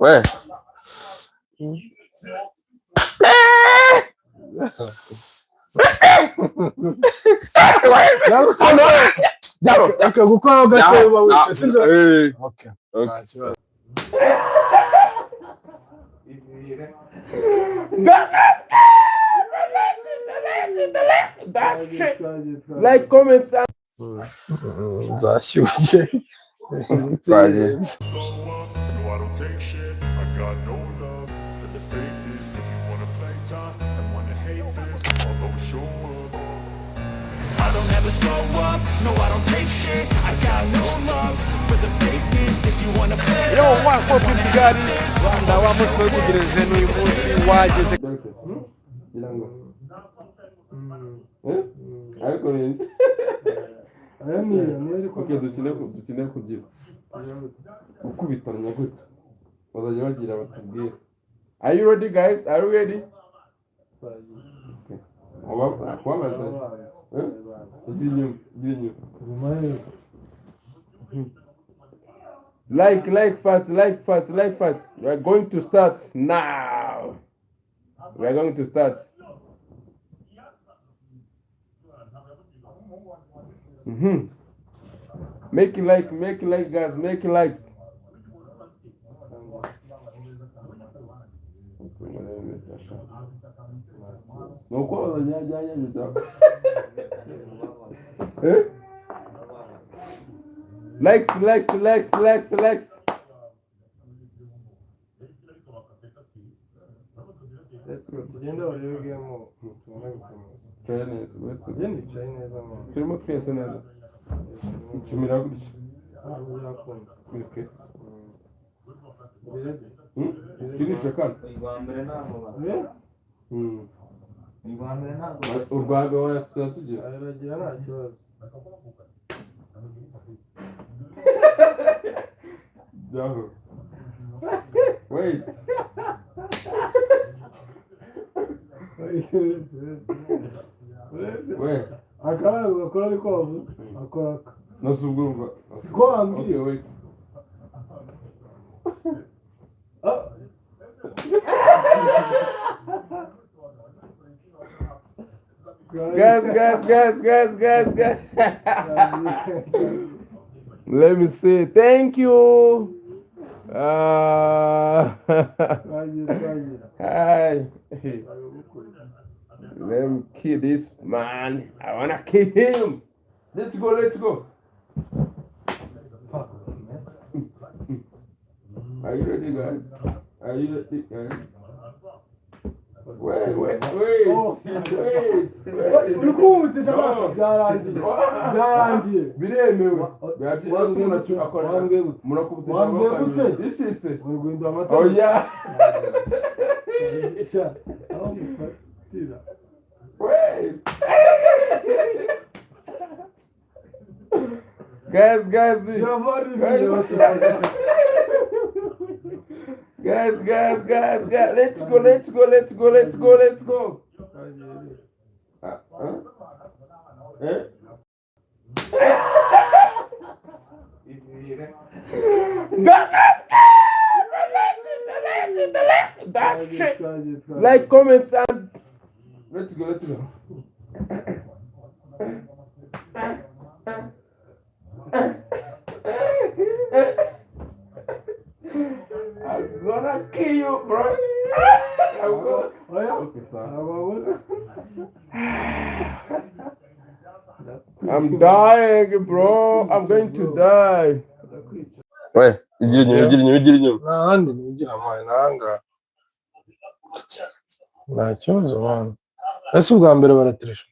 Ouais. Gukora gake uba wishe okay. Like, comment. Zashyushye. No, I don't take shit. I got no love for the fakeness. If you wanna play tough and wanna hate this, I'll always show up. I don't ever slow up. No, I don't take shit. I got no love for the fakeness. If you wanna play tough. Yo, what's up, Kigali? Rwanda wamuswe kugereze n'uyu munsi wageze. Ariko ni okay, dukine kugira ukubitanya gute bazajya bagira batubwire. Are you ready, guys? Are you ready? Like fast. We are going to start now. We are going to start. Make it like, guys. Make it like. No call on likes. Let's go. Tugenda uribwemo. Turimo twese neza. Icumira gutya. Kirisha kandi. Urwanda wasugira. Aragira nta kibazo. Jaho. Wait. Wait. Akora ariko wavuze. Akora. Nasubwumva. Siko ambwiye. Okay, wait. Guys. Let me see. Thank you. Hi. Let me kill this man. I wanna kill him. Let's go. Are you ready, guys? Wait. Urikuti shaka byarangiye. Biremewe. Murakubutse. Isise. Urugwinda amata. Oh yeah. Wait. Guys. Guys. Let's go. Like, comment, and let's go. I'm gonna kill you, bro. I'm dying, bro. I'm going to die. Ouais, igirinyo. Nahandi nigira amaye nanga. Nta kibazo mwana. Ese ubwa mbere baratirisha.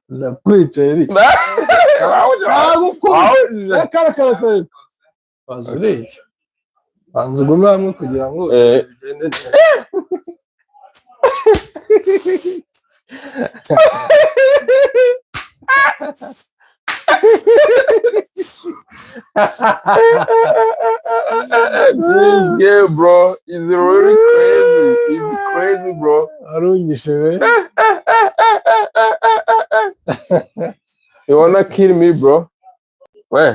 Nakwica eri. Kara. Bazureke. Banzugume hamwe kugira ngo bigende neza. This game, bro, is really crazy. It's crazy, bro. Arunyishe we. You wanna kill me, bro? Where?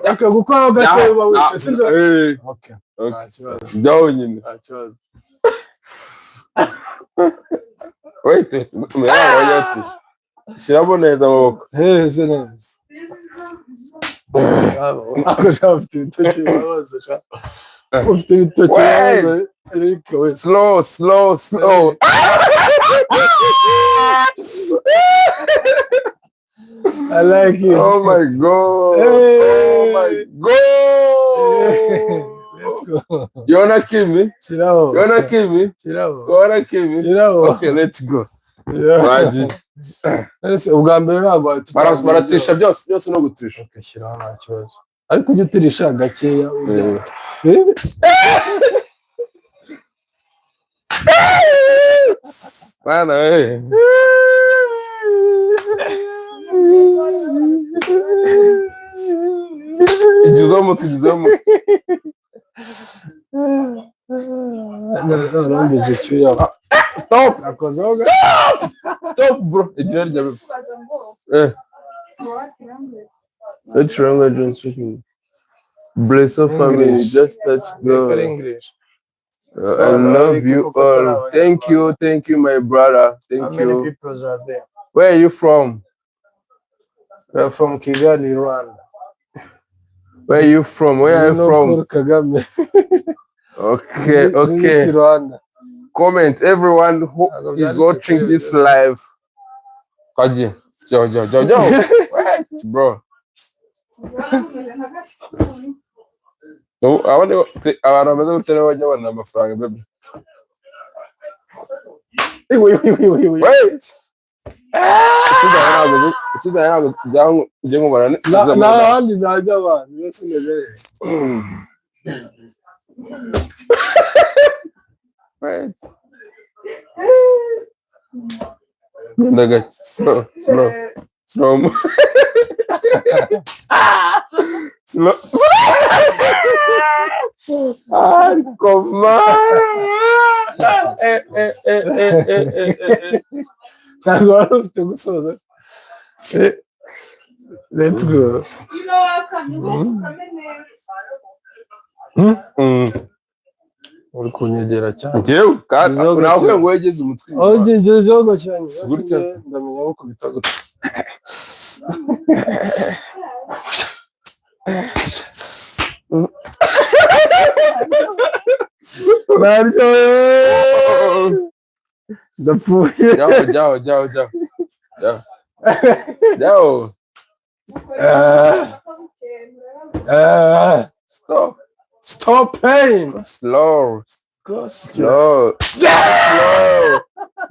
Akagukora gake uba wishe sibyo? Okay. Jyaho nyine. Wait, mera wanyati. Shyiramo neza amaboko. Se neza. Ako shafite ibitoki babaza sha. Ufite ibitoki babaza Eric we. Slow. I like it. Oh my god. Let's go. You wanna kill me? Chirao. Okay, let's go. Ubwa mbere ntabwo baratisha byose no gutisha. Ugashyiraho nta kibazo. Ariko ujye utirisha gakeya. Bana Igizemo. Narambize cyuya. Stop, bro. Which language are you speaking? Blesso family, just touch go. I love you all. Thank you, my brother. Thank you. How many people are there? Where are you from? We're from Kigali, Rwanda. Where are you from? Kagame. Okay. Rwanda. Comment everyone who is watching this live. Kaji. Yo. What, bro? No, I want to tell you what amafaranga baby. Wait. Slow. Come on. Let's go. Uri kunyegera cyane. Ngewe nawe ngo wegeze umutwe. Ogejejeho cyane. Gutya ndamenya ko kubita gutya. Naryo. Ndapfuye. Jao. Stop paying. Slow. Go slow.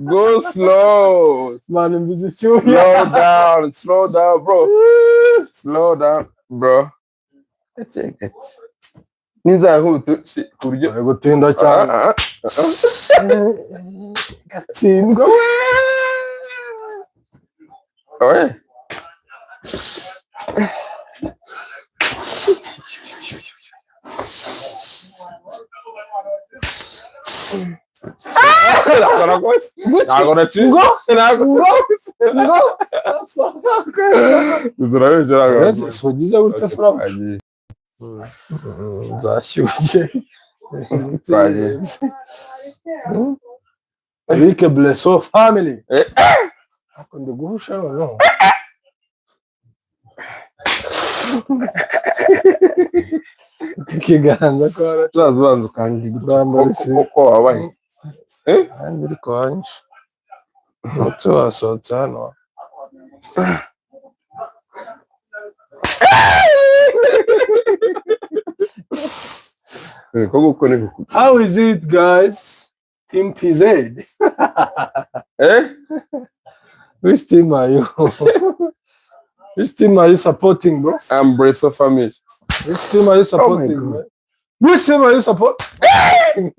Go slow. Man, I'm busy chewing. Slow down, bro. Slow down, bro. Check it. Niza hutu kuryo gutinda cyane. Gatsindwa. Oye. Avec Blesso family. Akunda guhusha no. Kiganza ko arazabanza kandi ko wabaye. Andiri kwanje. Mutso wasotsa hano. How is it, guys? Team PZ. Which team are you? Which team are you supporting, bro? I'm Blesso family. Which team are you supporting? Oh, which team are you supporting?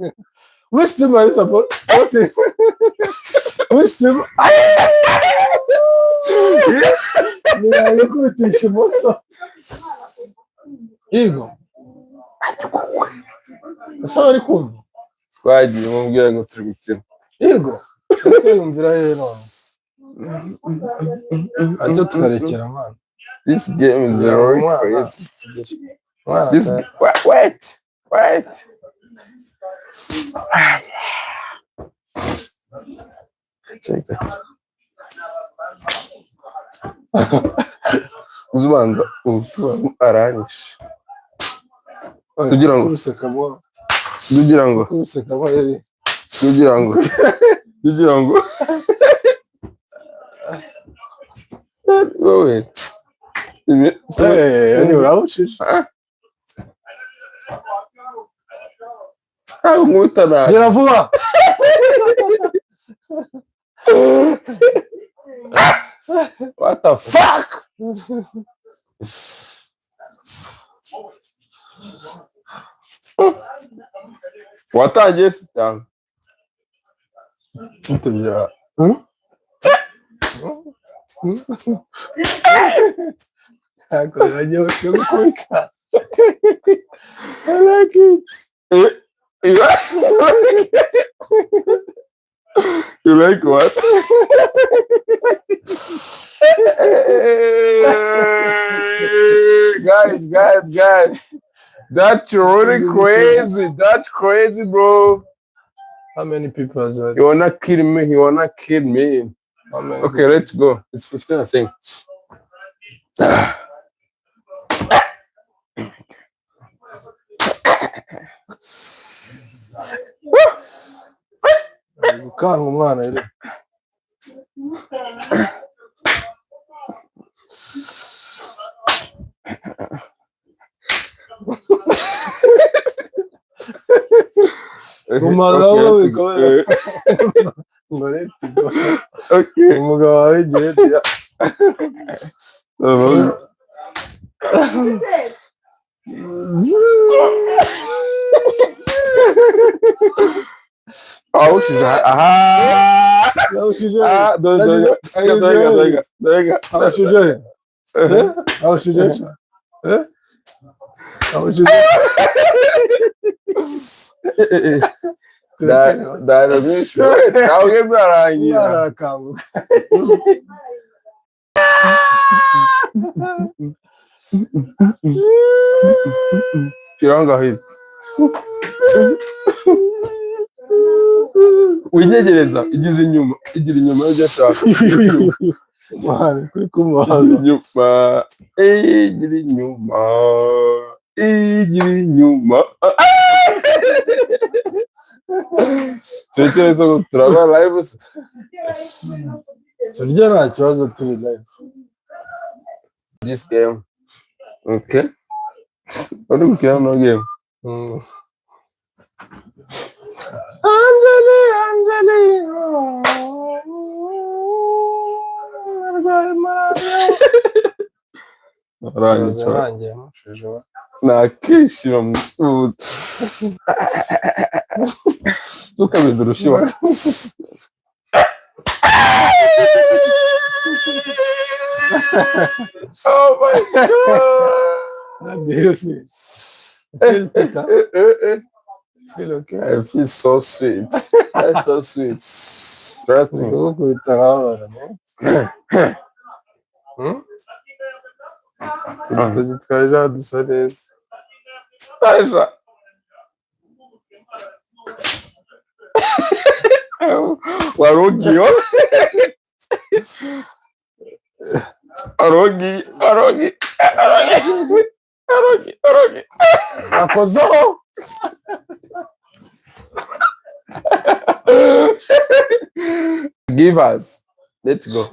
Which team are you supporting? Which team? Ego. Sorry, kumva. Twagiye mubwira ngo turi gukina. Yego. Ese yumvira rero. Acho tukarekera man. This game is very crazy. This wait. Check that. Uzubanza aranish. Tugira ngo wowe ni urabujije nkutana gera vuba what the fuck watangiye se cyangwa tujya akoranye ushobora I like it. You like what? Guys. That's really crazy. That's crazy, bro. How many people is that? You wanna kill me? Okay, let's go. It's 15, I think. Gukanga umwana rero. Umugabo wikorera. Okay. Umugabo wabigiye dia. Aushije aha. Aushije. Dega. Aushije. Aushije. Aushije. Dara bicho. Alguém bararangia. Arakanguka. Kiranga hivi. Winyegereza igize inyuma y'ibyo ashaka. Mwana kuri kumubaza. Igira inyuma. Tekereza ko turaba live. Turya nta kibazo turi live. This game. Okay. What do we care no game? Anjali. Rangiye mushije. Nakishima mutuza. Tukameze urushiwa. Oh my god. Beautiful. Feel okay. I feel so sweet. That's so sweet. Trust me. Twaje dusa neza. Taja. Warogiyo. Arogi. Akozo. Give us. Let's go.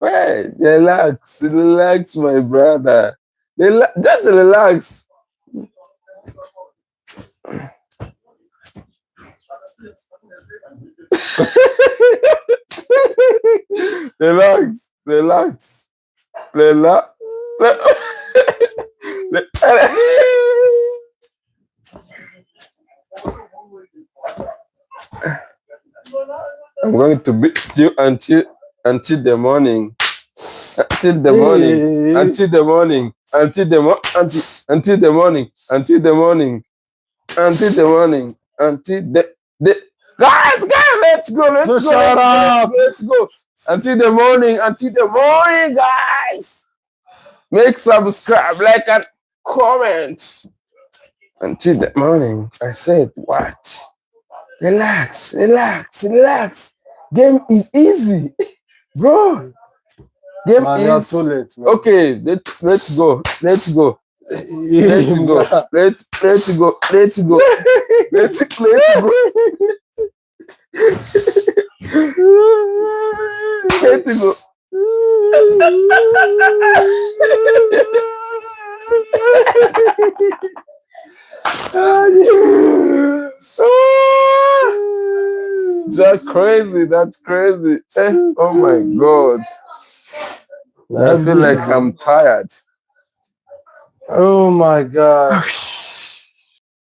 Wait, relax, my brother. Just relax. Relax. I'm going to beat you until the morning. Until the morning. Until the morning. Until the morning. Until the morning. Until the morning. Until the morning. Until the guys, let's go. Let's go. Until the morning. Until the morning, guys. Make subscribe, like, and comment. Until the morning. I said what? Relax. Game is easy, bro. Game Man, is too late, man. okay. Let's go. Let's go. Let's go. Let's go. Let's go. Let's go. Let's go. That's crazy. That's crazy. Oh my God. I feel like I'm tired. Oh my God.